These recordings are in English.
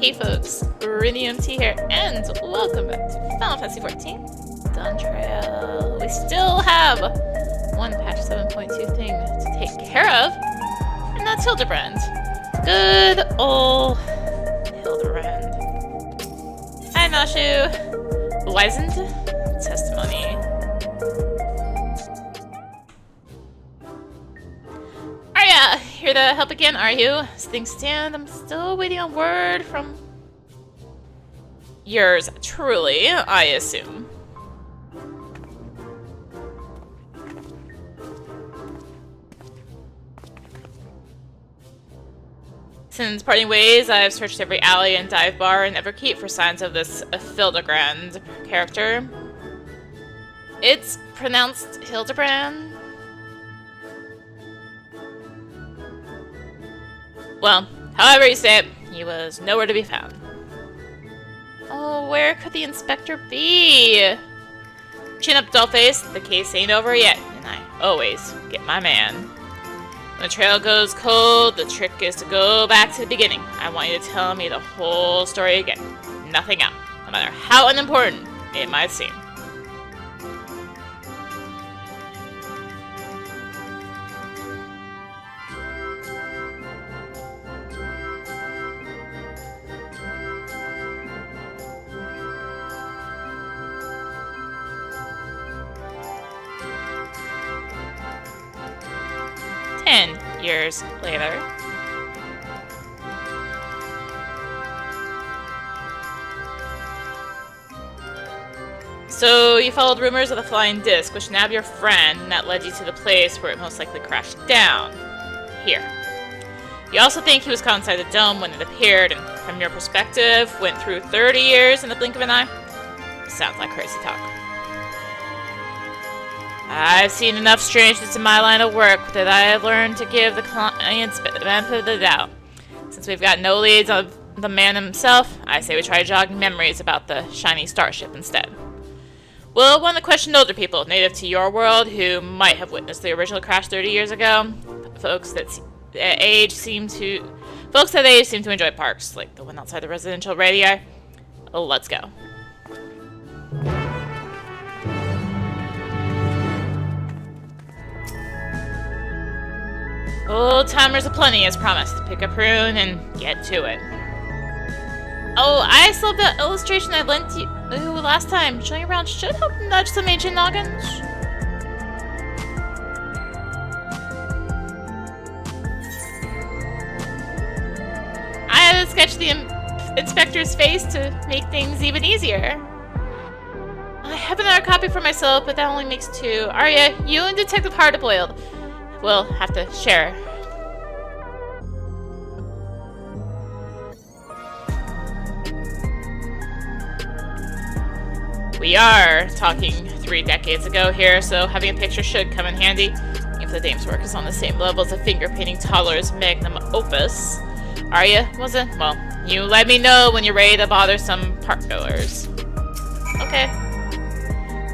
Hey folks, rinimt here, and welcome back to Final Fantasy XIV Dawntrail. We still have one patch 7.2 thing to take care of, and that's Hildibrand. Good old Hildibrand. Hi Nashu. Wizened testimony. Arya, here to help again, are you? As things stand, I'm still waiting on word from yours truly, I assume. Since parting ways, I've searched every alley and dive bar in Everkeep for signs of this Hildibrand character. It's pronounced Hildibrand. Well, however you say it, he was nowhere to be found. Oh, where could the inspector be? Chin up, dollface. The case ain't over yet, and I always get my man. When the trail goes cold, the trick is to go back to the beginning. I want you to tell me the whole story again. Nothing else, no matter how unimportant it might seem. Years later. So you followed rumors of the flying disc, which nabbed your friend, and that led you to the place where it most likely crashed down. Here. You also think he was caught inside the dome when it appeared, and from your perspective, went through 30 years in the blink of an eye? Sounds like crazy talk. I've seen enough strangeness in my line of work that I have learned to give the clients the benefit of the doubt. Since we've got no leads on the man himself, I say we try jogging memories about the shiny starship instead. We'll want to question older people native to your world who might have witnessed the original crash 30 years ago. Folks that age seem to enjoy parks, like the one outside the residential radii. Let's go. Old timers aplenty as promised. Pick a prune and get to it. Oh, I still have the illustration I lent you last time. Showing you around should help nudge some ancient noggins. I had to sketch the inspector's face to make things even easier. I have another copy for myself, but that only makes two. Arya, you and Detective Hardiboiled we'll have to share. We are talking 3 decades ago here, so having a picture should come in handy. If the dame's work is on the same level as a finger painting toddler's magnum opus. Arya, was it? Well, you let me know when you're ready to bother some park goers. Okay.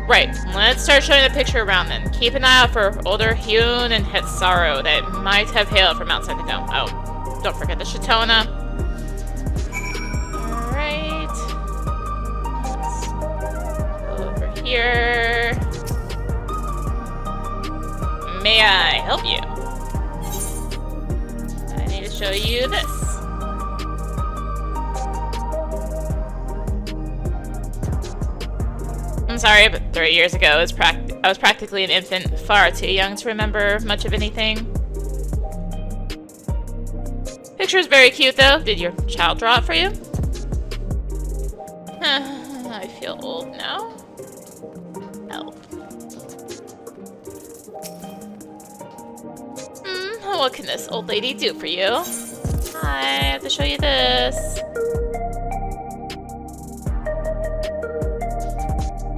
Right, let's start showing the picture around then. Keep an eye out for older Hyun and Hetsaro that might have hailed from outside the dome. Oh, don't forget the Shatona. Alright. Let's go over here. May I help you? I need to show you this. I'm sorry, but 30 years ago, I was practically an infant, far too young to remember much of anything. Picture's very cute, though. Did your child draw it for you? I feel old now. Help. What can this old lady do for you? I have to show you this.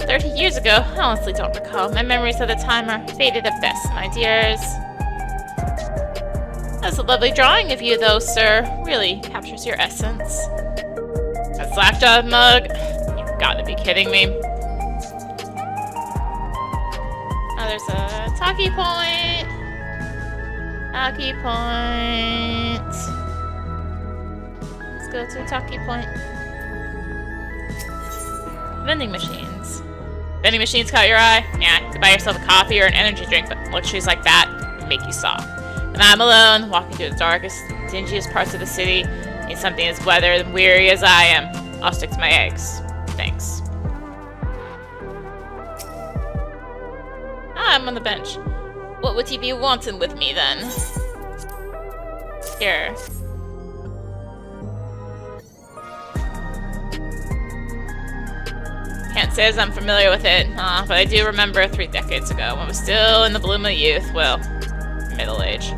30 years ago? I honestly don't recall. My memories of the time are faded at best, my dears. That's a lovely drawing of you, though, sir. Really captures your essence. A slackjaw mug? You've got to be kidding me. Oh, there's a talkie point. Talkie point. Let's go to Taki Point. Vending machines. Vending machines caught your eye? Yeah, to buy yourself a coffee or an energy drink, but luxuries like that make you soft. When I'm alone, walking through the darkest, dingiest parts of the city, need something as weathered and weary as I am, I'll stick to my eggs. Thanks. I'm on the bench. What would he be wanting with me, then? Here. Can't say as I'm familiar with it, but I do remember 3 decades ago, when I was still in the bloom of youth, well, middle age.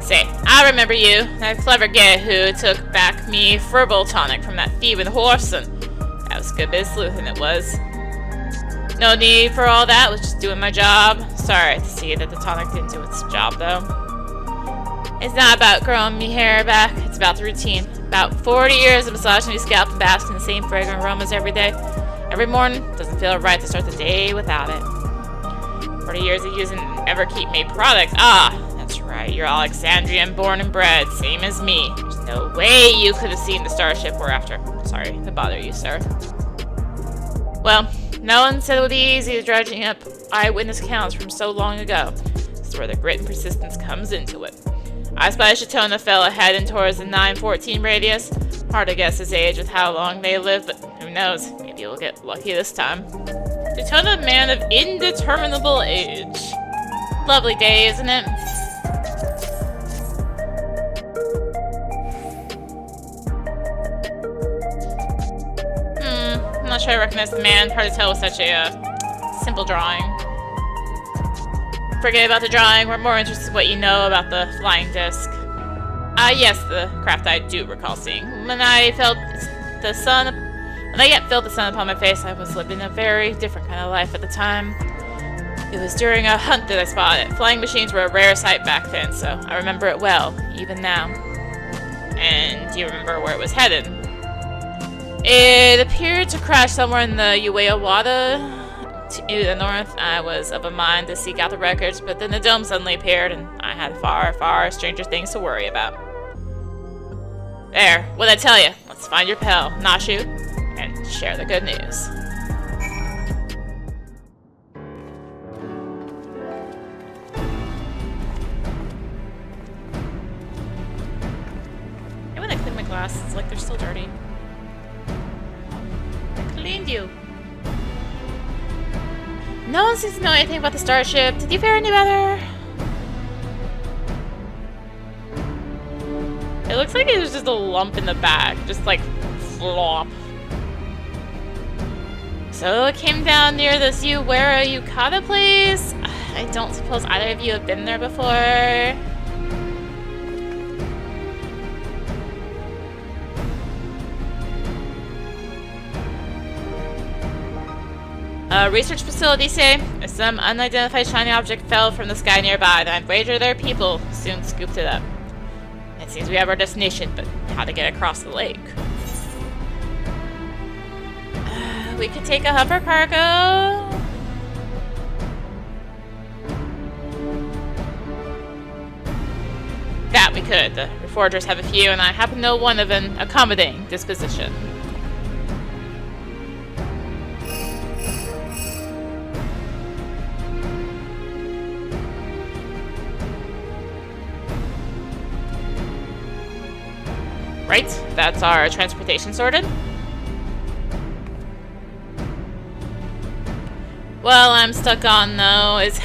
Say, I remember you, that clever git who took back me verbal tonic from that thieving horse, and that was a good bit of sleuthing it was. No need for all that, was just doing my job. Sorry to see that the tonic didn't do its job, though. It's not about growing me hair back, it's about the routine. About 40 years of massaging your scalp and basking in the same fragrant aromas every day. Every morning, doesn't feel right to start the day without it. 40 years of using Everkeep-made products. Ah, that's right, you're Alexandrian born and bred, same as me. There's no way you could have seen the starship we're after. Sorry to bother you, sir. Well, no one said it would be easy dredging up eyewitness accounts from so long ago. That's where the grit and persistence comes into it. I suppose I should tone a fella heading towards the 914 radius. Hard to guess his age with how long they live, but who knows? Maybe we'll get lucky this time. To tone a man of indeterminable age. Lovely day, isn't it? I'm not sure I recognize the man. Hard to tell with such a simple drawing. Forget about the drawing. We're more interested in what you know about the flying disc. Yes, the craft I do recall seeing. When I yet felt the sun upon my face, I was living a very different kind of life at the time. It was during a hunt that I spotted it. Flying machines were a rare sight back then, so I remember it well, even now. And do you remember where it was headed? It appeared to crash somewhere in the Uwaiwada. To the north. I was of a mind to seek out the records, but then the dome suddenly appeared, and I had far, far stranger things to worry about. There, what'd I tell you? Let's find your pal, Nashu, and share the good news. And when I clean my glasses, it's like they're still dirty. I cleaned you. No one seems to know anything about the starship. Did you fare any better? It looks like it was just a lump in the back. Just like, flop. So it came down near this Uwara Yukata place? I don't suppose either of you have been there before. Research facility say some unidentified shiny object fell from the sky nearby, and I'd wager their people soon scooped it up. It seems we have our destination, but how to get across the lake? We could take a hover cargo. That we could. The reforgers have a few, and I happen to know one of an accommodating disposition. Right, that's our transportation sorted. What I'm stuck on though is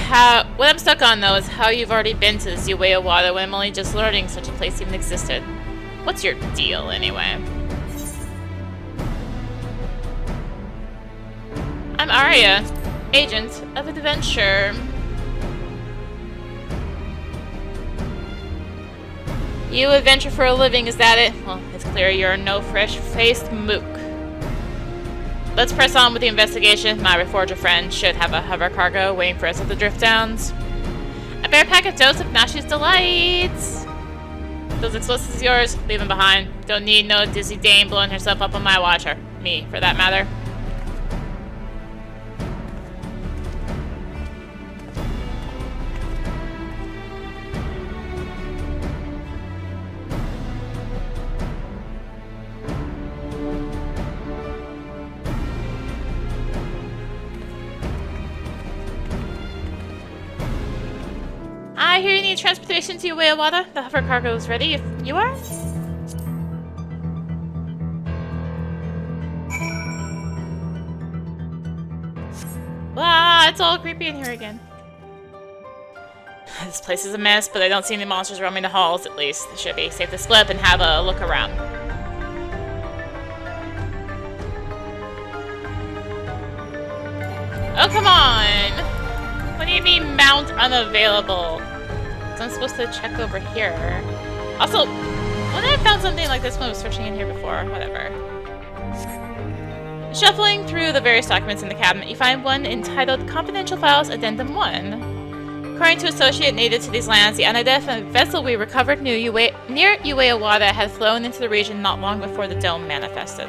how you've already been to this Uwaiwada when I'm only just learning such a place even existed. What's your deal anyway? I'm Arya, agent of adventure. You adventure for a living, is that it? Well, it's clear you're no fresh-faced mook. Let's press on with the investigation. My reforger friend should have a hover cargo waiting for us at the drift downs. A bare pack of Joseph Nashu's delights. Those explosives yours, leave them behind. Don't need no dizzy dame blowing herself up on my watch, or me, for that matter. need transportation to Ueawada? The hover cargo is ready if you are? Ah, it's all creepy in here again. This place is a mess, but I don't see any monsters roaming the halls, at least. It should be safe to split and have a look around. Oh, come on! What do you mean, mount unavailable? So I'm supposed to check over here. Also, when I found something like this when I was searching in here before, whatever. Shuffling through the various documents in the cabinet, you find one entitled Confidential Files Addendum 1. According to associate native to these lands, the unidentified vessel we recovered near Ueawada had flown into the region not long before the dome manifested.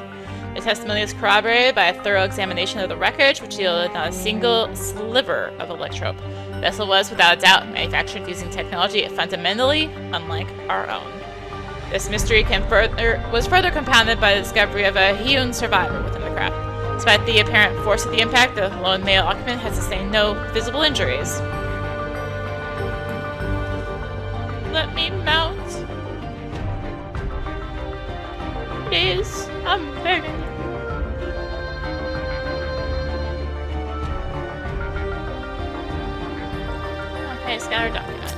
The testimony is corroborated by a thorough examination of the wreckage, which yielded not a single sliver of electrope. The vessel was, without a doubt, manufactured using technology fundamentally unlike our own. This mystery was further compounded by the discovery of a hewn survivor within the craft. Despite the apparent force of the impact, the lone male occupant has sustained no visible injuries. Let me mount. Please, I'm begging you. Okay, scatter documents.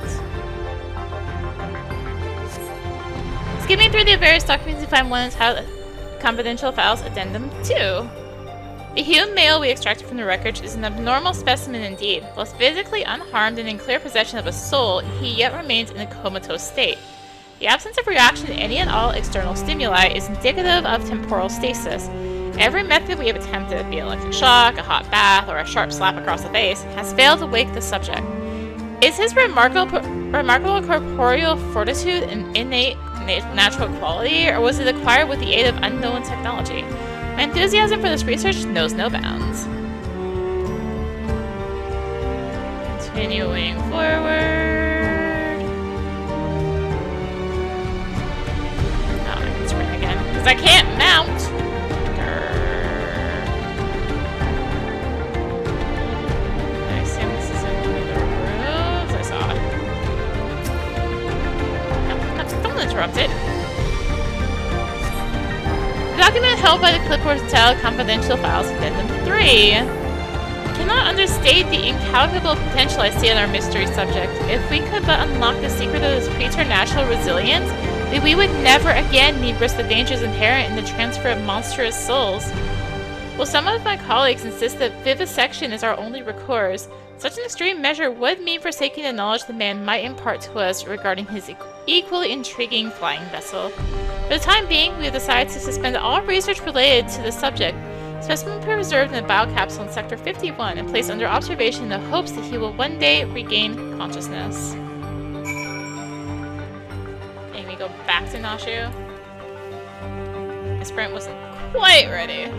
Skimming through the various documents, you find one entitled Confidential Files Addendum 2. The human male we extracted from the wreckage is an abnormal specimen indeed. While physically unharmed and in clear possession of a soul, he yet remains in a comatose state. The absence of reaction to any and all external stimuli is indicative of temporal stasis. Every method we have attempted, be it electric shock, a hot bath, or a sharp slap across the face, has failed to wake the subject. Is his remarkable corporeal fortitude an innate natural quality, or was it acquired with the aid of unknown technology? My enthusiasm for this research knows no bounds. Continuing forward. Oh, I can sprint again, because I can't mount! I assume this is in one of the rooms. I saw it. No, don't interrupt it. The document held by the clipboard is titled Confidential Files Addendum 3. I cannot understate the incalculable potential I see in our mystery subject. If we could but unlock the secret of this preternatural resilience, then we would never again need risk the dangers inherent in the transfer of monstrous souls. While some of my colleagues insist that vivisection is our only recourse, such an extreme measure would mean forsaking the knowledge the man might impart to us regarding his equally intriguing flying vessel. For the time being, we have decided to suspend all research related to the subject. Specimen preserved in a biocapsule in Sector 51 and placed under observation in the hopes that he will one day regain consciousness. And we go back to Nashu. The sprint wasn't quite ready.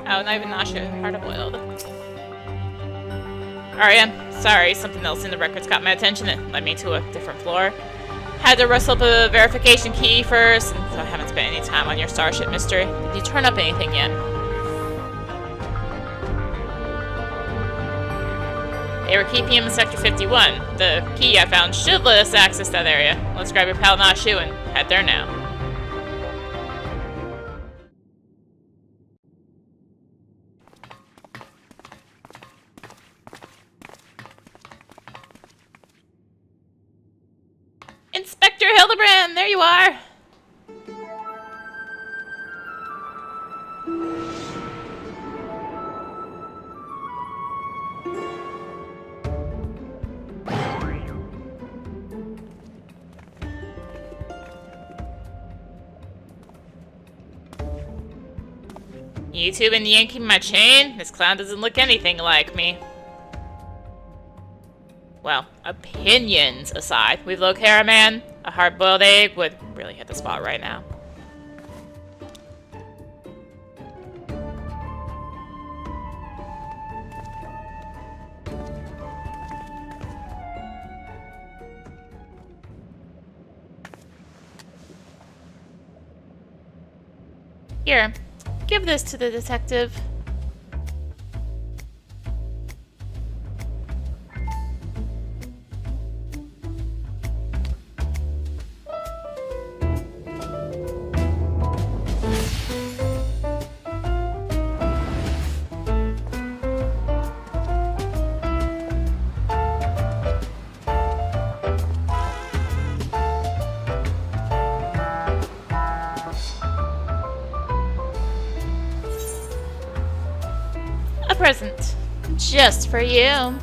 Oh, not even Nashu, Hardiboiled. Alright, sorry, something else in the records caught my attention and led me to a different floor. Had to rustle up a verification key first, and so I haven't spent any time on your starship mystery. Did you turn up anything yet? They were keeping him in Sector 51. The key I found should let us access that area. Let's grab your pal Nashu and head there now. Inspector Hildibrand, there you are! You two been yanking my chain? This clown doesn't look anything like me. Well, opinions aside, we've located our man. A hard-boiled egg would really hit the spot right now. Here, give this to the detective. present. Just for you.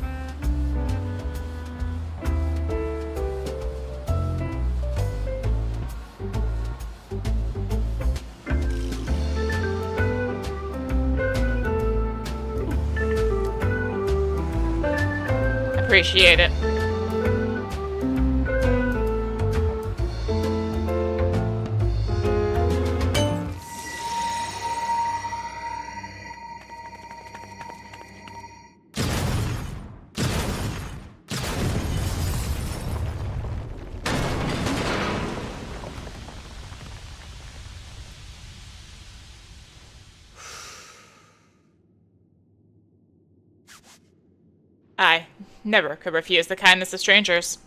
Appreciate it. I never could refuse the kindness of strangers.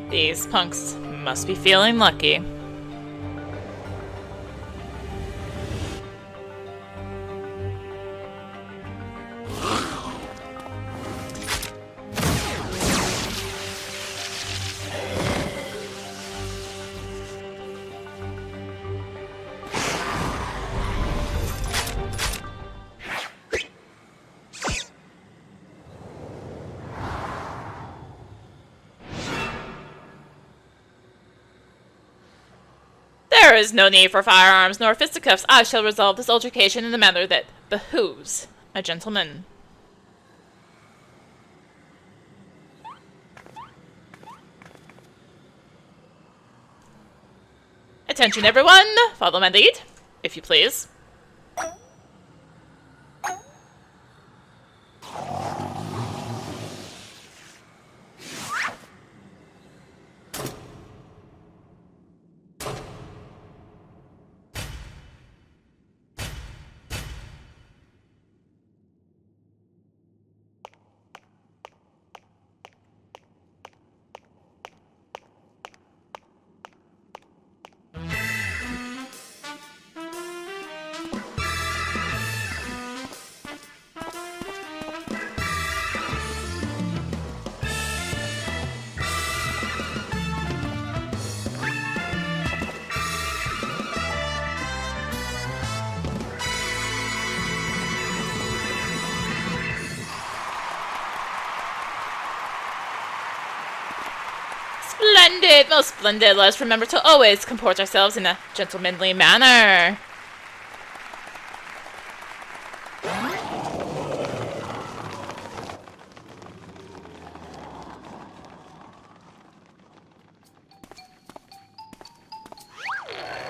These punks must be feeling lucky. There is no need for firearms nor fisticuffs. I shall resolve this altercation in a manner that behooves a gentleman. Attention everyone, follow my lead, if you please. Splendid! Most splendid. Let us remember to always comport ourselves in a gentlemanly manner.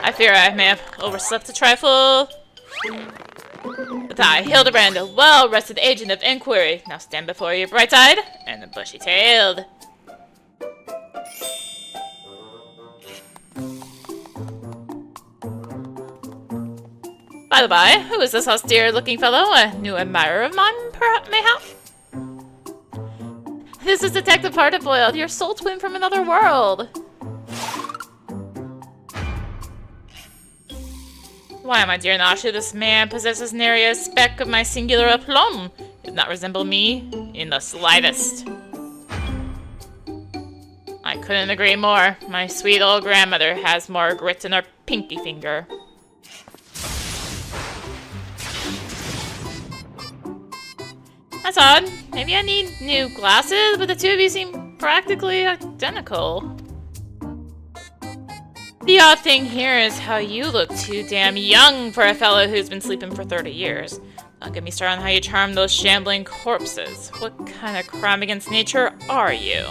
I fear I may have overslept a trifle. But I, Hildibrand, a well-rested agent of inquiry, now stand before you bright-eyed and bushy-tailed. By the by, who is this austere-looking fellow? A new admirer of mine, mayhap? This is Detective Hardiboiled, your soul twin from another world. Why, my dear Nashu, this man possesses nary a speck of my singular aplomb. He does not resemble me in the slightest. I couldn't agree more. My sweet old grandmother has more grit in her pinky finger. That's odd. Maybe I need new glasses, but the two of you seem practically identical. The odd thing here is how you look too damn young for a fellow who's been sleeping for 30 years. Don't get me started on how you charm those shambling corpses. What kind of crime against nature are you?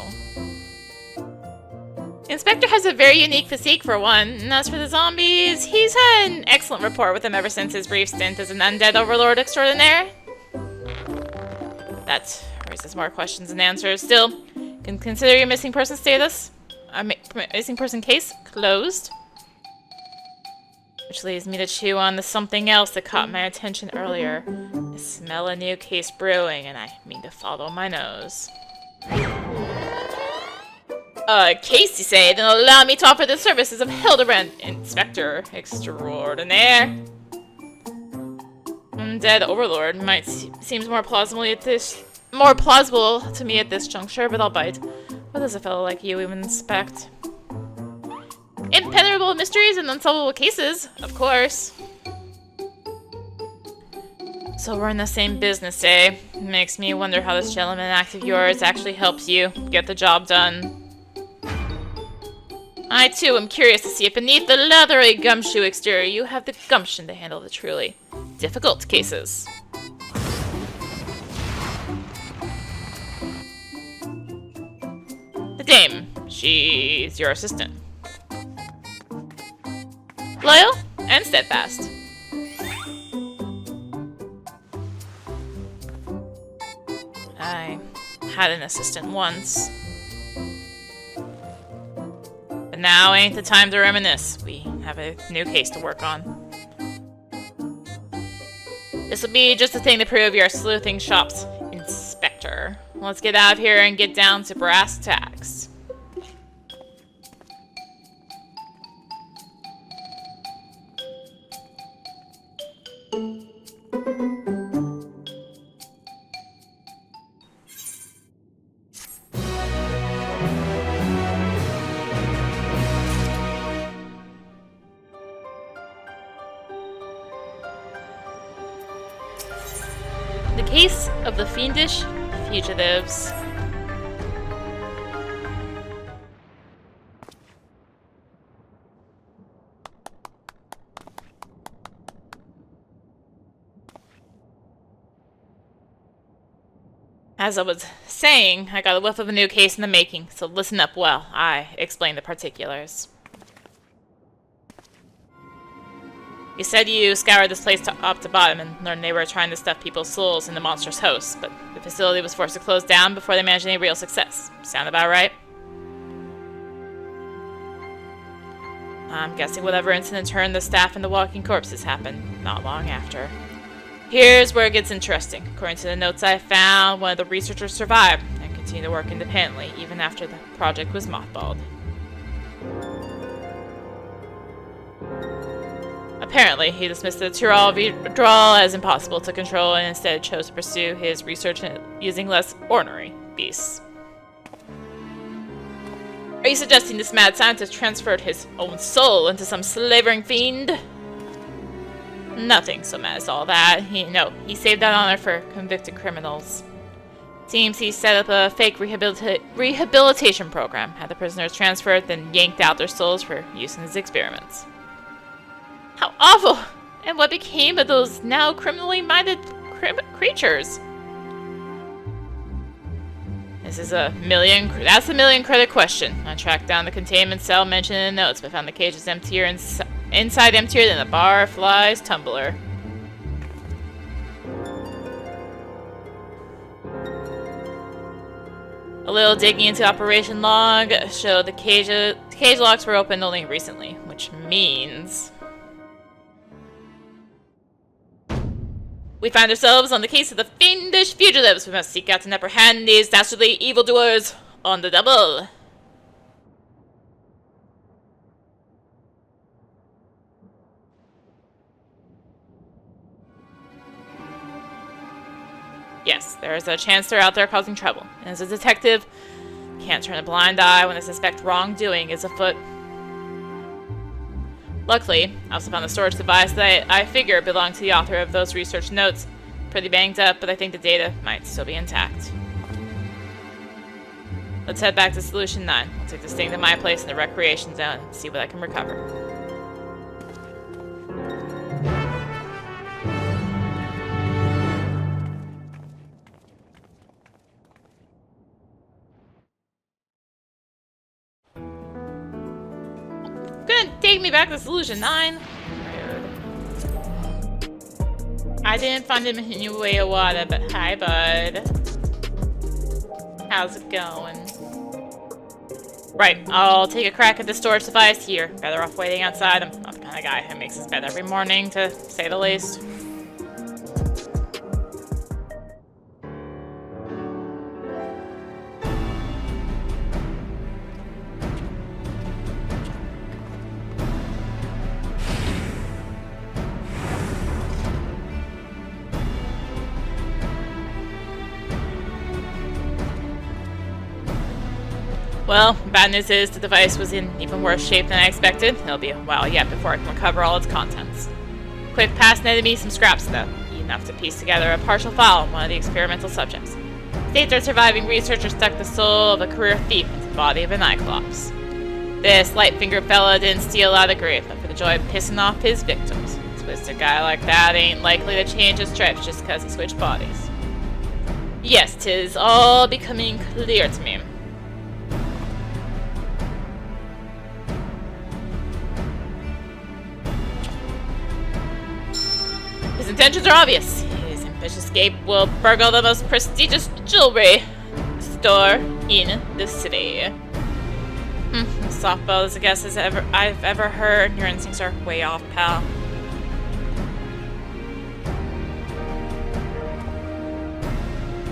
Inspector has a very unique physique for one, and as for the zombies, he's had an excellent rapport with them ever since his brief stint as an undead overlord extraordinaire. That raises more questions than answers. Still, can consider your missing person status. Missing person case closed. Which leads me to chew on the something else that caught my attention earlier. I smell a new case brewing, and I mean to follow my nose. Case, you say? Then allow me to offer the services of Hildibrand, Inspector Extraordinaire. Undead Overlord might seems more plausible to me at this juncture, but I'll bite. What does a fellow like you even expect? Impenetrable mysteries and unsolvable cases, of course. So we're in the same business, eh? Makes me wonder how this gentleman act of yours actually helps you get the job done. I, too, am curious to see if beneath the leathery gumshoe exterior you have the gumption to handle the truly difficult cases. The dame. She's your assistant. Loyal and steadfast. I had an assistant once. But now ain't the time to reminisce. We have a new case to work on. This'll be just the thing to prove your sleuthing shop's inspector. Let's get out of here and get down to brass tacks. The case of the fiendish fugitives. As I was saying, I got a whiff of a new case in the making, so listen up well. I explain the particulars. You said you scoured this place top to bottom and learned they were trying to stuff people's souls into monstrous hosts, but the facility was forced to close down before they managed any real success. Sound about right? I'm guessing whatever incident turned the staff into walking corpses happened not long after. Here's where it gets interesting. According to the notes I found, one of the researchers survived and continued to work independently even after the project was mothballed. Apparently, he dismissed the withdrawal as impossible to control and instead chose to pursue his research using less ordinary beasts. Are you suggesting this mad scientist transferred his own soul into some slavering fiend? Nothing so mad as all that. He saved that honor for convicted criminals. Seems he set up a fake rehabilitation program, had the prisoners transferred, then yanked out their souls for use in his experiments. How awful! And what became of those now criminally minded creatures? That's the million credit question. I tracked down the containment cell mentioned in the notes, but found the cage is inside emptier than a barfly's tumbler. A little digging into operation log showed the cage locks were opened only recently, which means we find ourselves on the case of the fiendish fugitives. We must seek out and apprehend these dastardly evildoers on the double. Yes, there is a chance they're out there causing trouble. And as a detective, can't turn a blind eye when I suspect wrongdoing is afoot. Luckily, I also found a storage device that I figure belonged to the author of those research notes. Pretty banged up, but I think the data might still be intact. Let's head back to Solution 9. I'll take this thing to my place in the recreation zone and see what I can recover. take me back to Solution 9? Rude. I didn't find him in Uewawada, but hi, bud. How's it going? Right, I'll take a crack at the storage device here. Better off waiting outside. I'm not the kind of guy who makes his bed every morning, to say the least. Well, bad news is the device was in even worse shape than I expected. It'll be a while yet before I can recover all its contents. Quick pass netted me some scraps, though. Enough to piece together a partial file on one of the experimental subjects. States our surviving researcher stuck the soul of a career thief into the body of an Cyclops. This light-fingered fella didn't steal out of the grave, but for the joy of pissing off his victims. Twisted guy like that ain't likely to change his stripes just because he switched bodies. Yes, 'tis all becoming clear to me. His intentions are obvious. His ambitious escape will burgle the most prestigious jewelry store in the city. Softball as a guess as I've ever heard. Your instincts are way off, pal.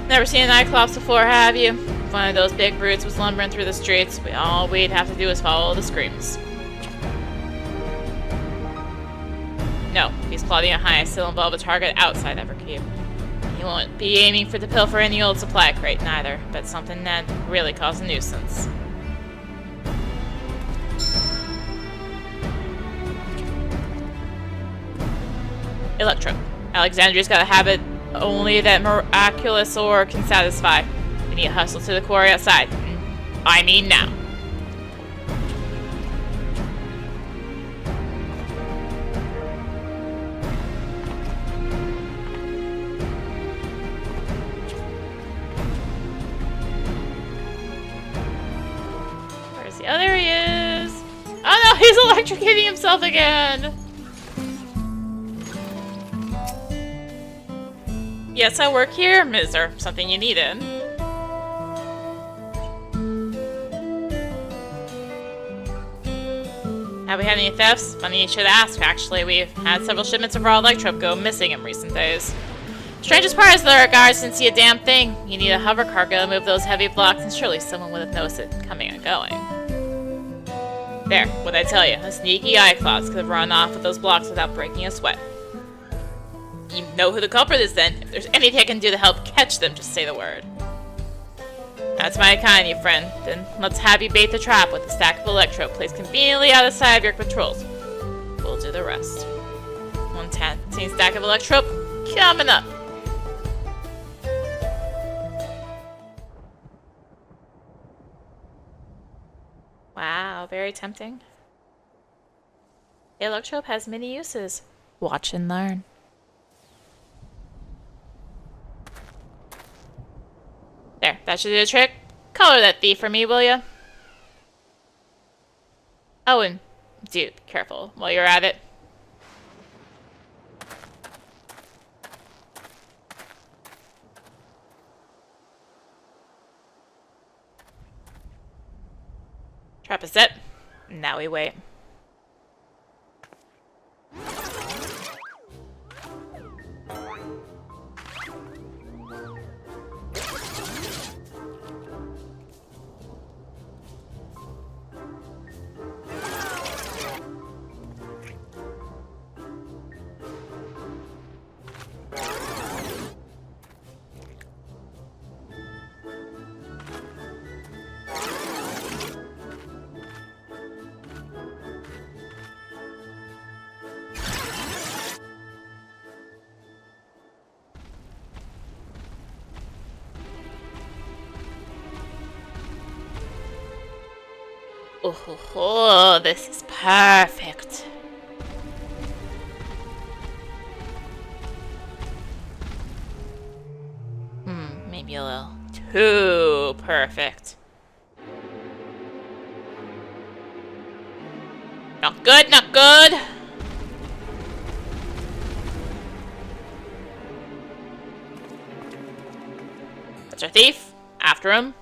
Never seen an Cyclops before, have you? If one of those big brutes was lumbering through the streets, all we'd have to do is follow the screams. No, if he's plotting a heist, he'll involve a target outside Everkeep. He won't be aiming for the pilfer in the old supply crate, neither, but something that really caused a nuisance. Electro. Alexandria's got a habit only that miraculous ore can satisfy. We need to hustle to the quarry outside. I mean now. Oh, there he is! Oh no, he's electrocuting himself again! Yes, I work here. Is there something you needed? Have we had any thefts? Funny you should ask, actually. We've had several shipments of raw electrope go missing in recent days. Strangest part is that our guards didn't see a damn thing. You need a hover cargo to move those heavy blocks, and surely someone would have noticed it coming and going. There, what'd I tell you? A sneaky Cyclops could have run off with those blocks without breaking a sweat. You know who the culprit is then. If there's anything I can do to help catch them, just say the word. That's my kind, you friend. Then let's have you bait the trap with a stack of electrope placed conveniently outside of your patrols. We'll do the rest. 110 stack of electrope coming up. Wow, very tempting. Electrope has many uses. Watch and learn. There, that should do the trick. Color that thief for me, will ya? Oh, and dude, be careful while you're at it. Trap is set. Now we wait. Oh, this is perfect. Maybe a little too perfect. Not good, not good! That's our thief. After him.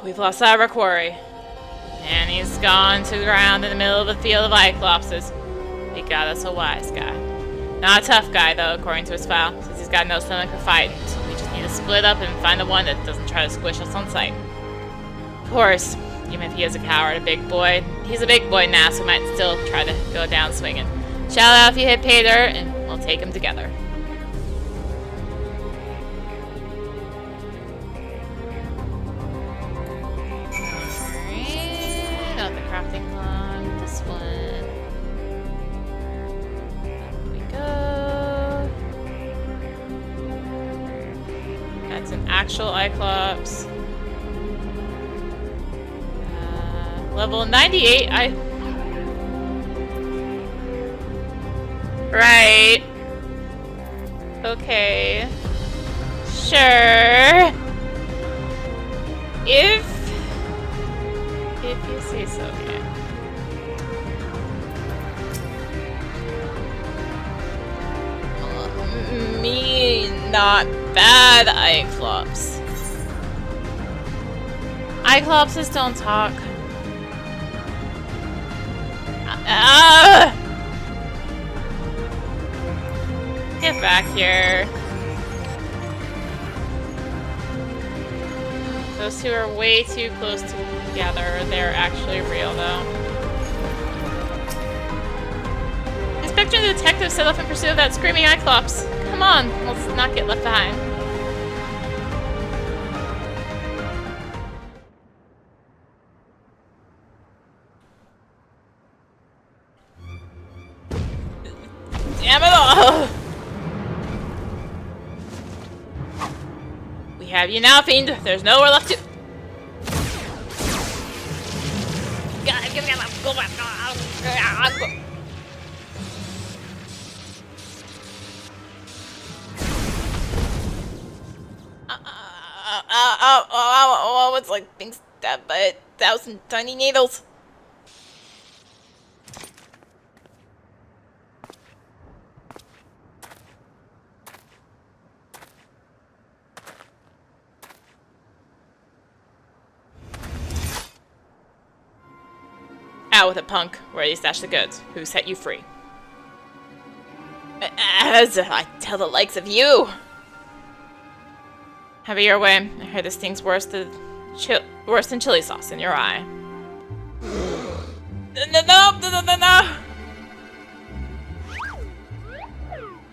We've lost sight of our quarry. And he's gone to the ground in the middle of a field of Cyclopses. He got us a wise guy. Not a tough guy, though, according to his file, since he's got no stomach for fighting. So we just need to split up and find the one that doesn't try to squish us on sight. Of course, even if he is a coward, a big boy, he's a big boy now, so we might still try to go down swinging. Shout out if you hit pay dirt, and we'll take him together. Crafting log, this one. There we go. That's an actual Cyclops. Level 98. Right. Okay. Sure. If you say so, yeah. Me, not bad, Cyclops. Cyclopses don't talk. Get back here. Those two are way too close together. They're actually real, though. Inspector and the detective set off in pursuit of that screaming Cyclops. Come on, let's not get left behind. Damn it all! We have you now, Fiend. There's nowhere left to... Go back. Oh, it's like being stabbed by 1,000 tiny needles. Out with it, punk. Where do you stash the goods? Who set you free? As I tell the likes of you. Have it your way. I heard this thing's worse than chili sauce in your eye.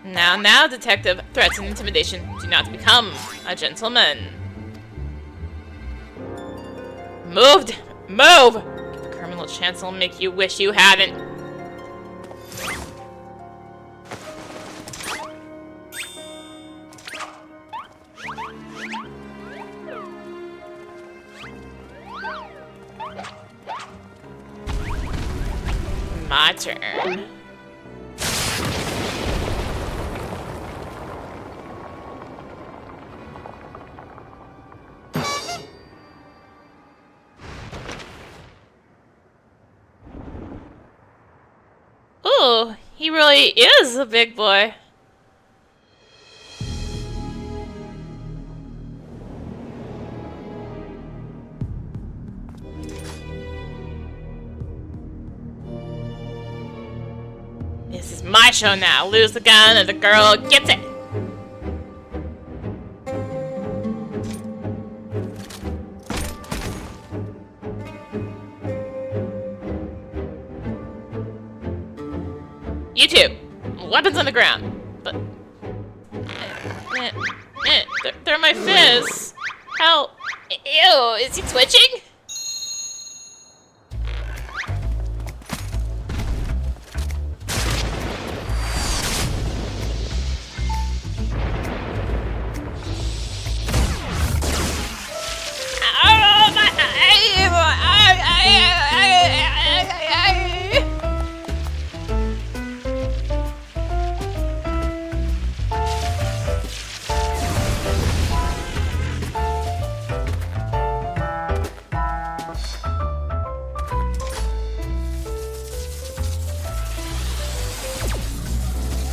No. Now, detective. Threats and intimidation do not become a gentleman. Move! Give a criminal chance will make you wish you hadn't. My turn. Ooh, he really is a big boy. This is my show now. Lose the gun and the girl gets it. You two. Weapons on the ground. But... They're my fists. How... Ew, is he twitching?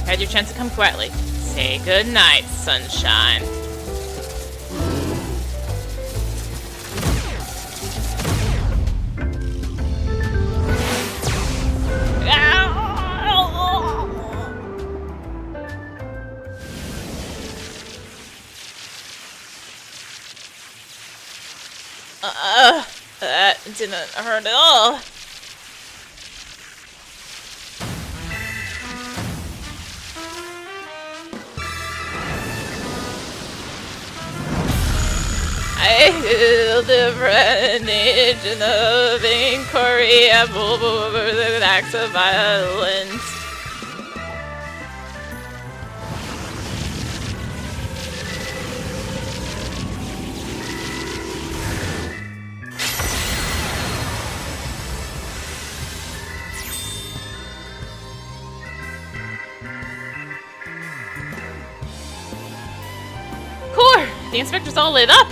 Had your chance to come quietly. Say good night, sunshine. That didn't hurt at all. I Hildibrand, agent of inquiry, with acts of violence. The inspector's all lit up!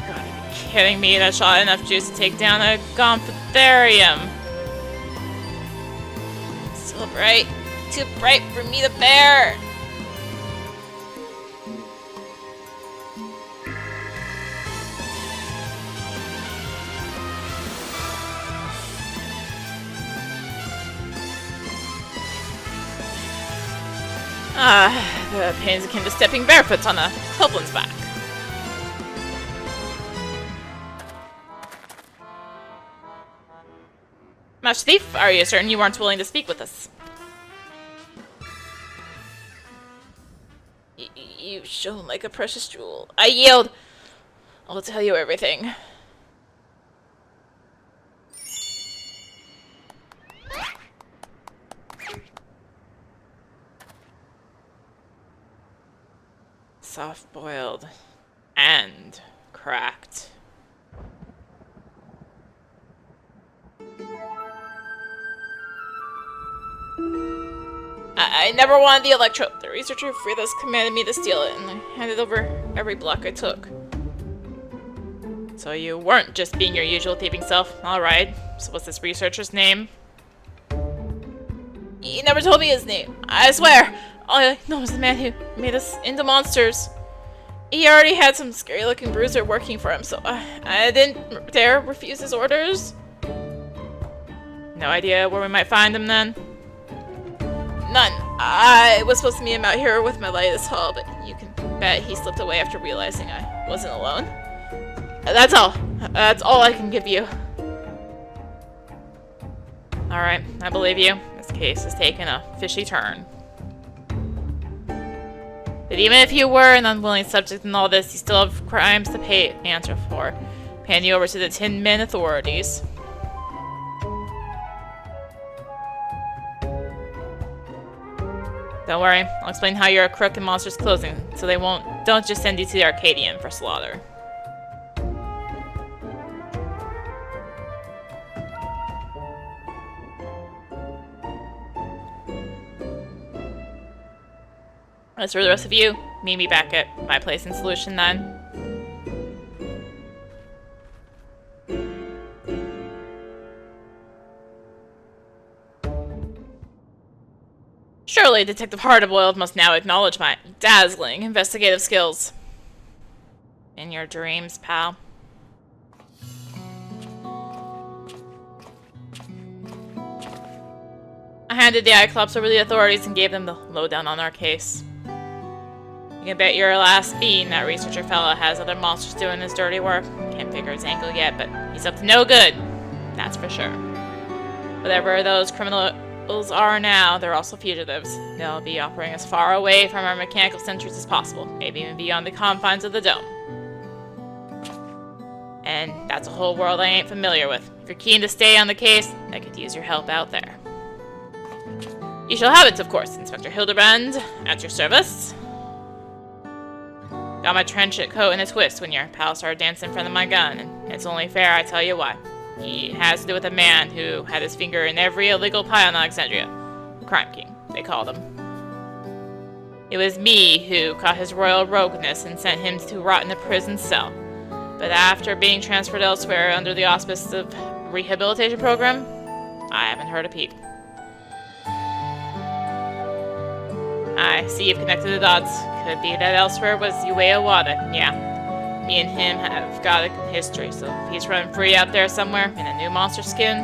Gotta be kidding me, that shot enough juice to take down a Gonfetharium. So bright. Too bright for me to bear! The pain's akin to stepping barefoot on a goblin's back. Master Thief, are you certain you aren't willing to speak with us? You shone like a precious jewel. I yield! I'll tell you everything. Soft-boiled and cracked. I never wanted the electrode. The researcher Frida's commanded me to steal it, and I handed over every block I took. So you weren't just being your usual thieving self. Alright, so what's this researcher's name? He never told me his name. I swear! All I know was the man who made us into monsters. He already had some scary-looking bruiser working for him, so I didn't dare refuse his orders. No idea where we might find him, then? None. I was supposed to meet him out here with my latest haul, but you can bet he slipped away after realizing I wasn't alone. That's all. That's all I can give you. Alright, I believe you. This case has taken a fishy turn. But even if you were an unwilling subject in all this, you still have crimes to answer for. Hand you over to the Tin Men authorities. Don't worry, I'll explain how you're a crook in Monsters Closing, so they don't just send you to the Arcadian for slaughter. As for the rest of you, meet me back at my place in Solution 9. Surely Detective Hardiboiled must now acknowledge my dazzling investigative skills. In your dreams, pal. I handed the Cyclops over to the authorities and gave them the lowdown on our case. You can bet your last bean that researcher fella has other monsters doing his dirty work. Can't figure his angle yet, but he's up to no good. That's for sure. Whatever those criminals are now, they're also fugitives. They'll be operating as far away from our mechanical centers as possible, maybe even beyond the confines of the dome. And that's a whole world I ain't familiar with. If you're keen to stay on the case, I could use your help out there. You shall have it, of course, Inspector Hildibrand, at your service. Got my trench coat in a twist when your pal started dancing in front of my gun, and it's only fair I tell you why. He has to do with a man who had his finger in every illegal pie on Alexandria. Crime King, they called him. It was me who caught his royal rogueness and sent him to rot in a prison cell. But after being transferred elsewhere under the auspices of rehabilitation program, I haven't heard a peep. I see you've connected the dots. Could be that elsewhere was Ueda Wada. Yeah. Me and him have got a history, so if he's running free out there somewhere in a new monster skin,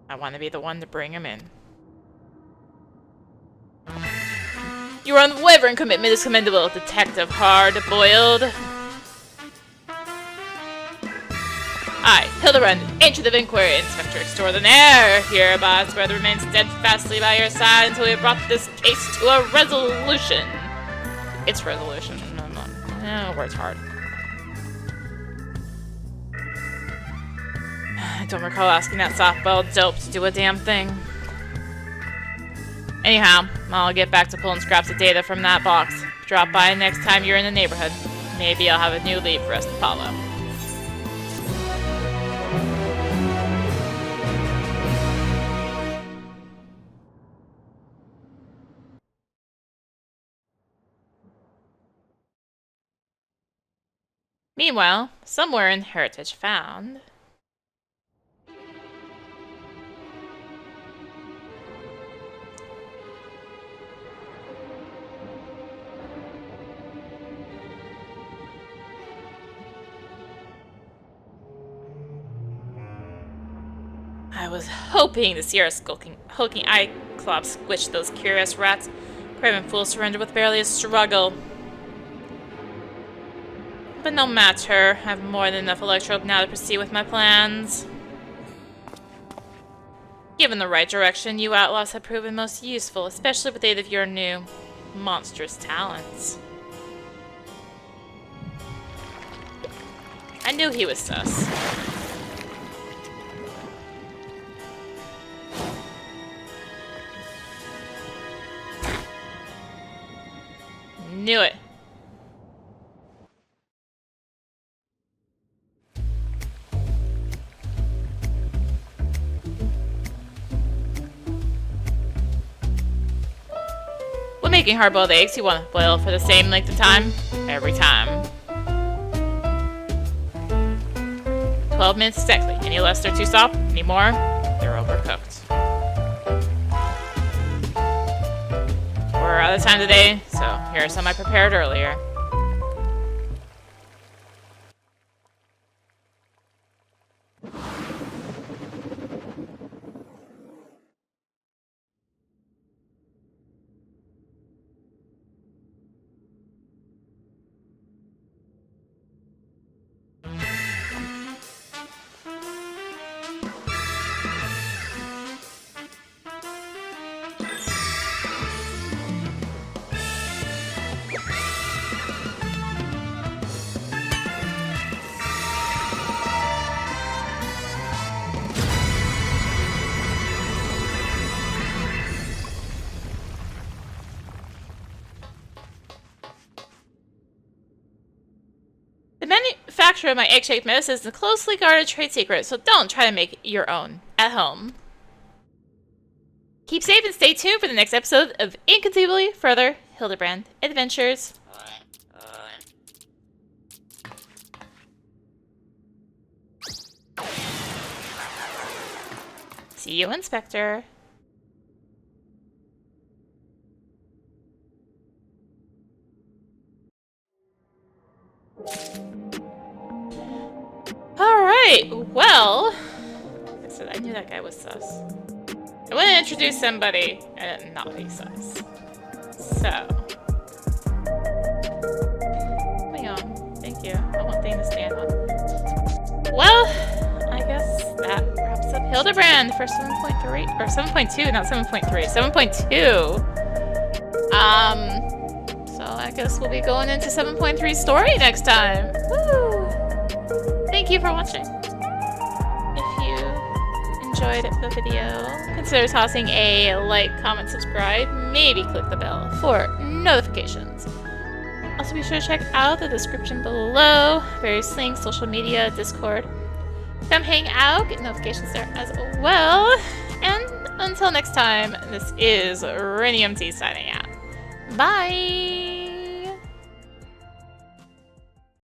I want to be the one to bring him in. Your unwavering commitment is commendable, Detective Hardiboiled. I, Hildibrand, Ancient of Inquiry, Inspector Extraordinaire, hereby swear to remain steadfastly by your side until we have brought this case to a resolution. Its resolution. No, word's hard. I don't recall asking that softball dope to do a damn thing. Anyhow, I'll get back to pulling scraps of data from that box. Drop by next time you're in the neighborhood. Maybe I'll have a new lead for us to follow. Meanwhile, somewhere in Heritage Found... I was hoping to see our hulking Iclops squish those curious rats. Craven fool surrendered with barely a struggle. But no matter, I have more than enough electrope now to proceed with my plans. Given the right direction, you outlaws have proven most useful, especially with aid of your new monstrous talents. I knew he was sus. Knew it. When making hard-boiled eggs, you want to boil for the same length of time every time. 12 minutes exactly. Any less, they're too soft. Any more, they're overcooked. We're out of time today, so here are some I prepared earlier. The manufacture of my egg-shaped medicine is a closely guarded trade secret, so don't try to make your own at home. Keep safe and stay tuned for the next episode of Inconceivably Further Hildibrand Adventures. See you, Inspector. Alright, well... Like I said, I knew that guy was sus. I want to introduce somebody and not be sus. So... Hang on. Thank you. I want thing to stand on. Well, I guess that wraps up Hildibrand for 7.3... Or 7.2, not 7.3. 7.2! So I guess we'll be going into 7.3 story next time. Woo! Thank you for watching. If you enjoyed the video, consider tossing a like, comment, subscribe, maybe click the bell for notifications. Also be sure to check out the description below, various links, social media, Discord. Come hang out, get notifications there as well. And until next time, this is rinimt signing out. Bye!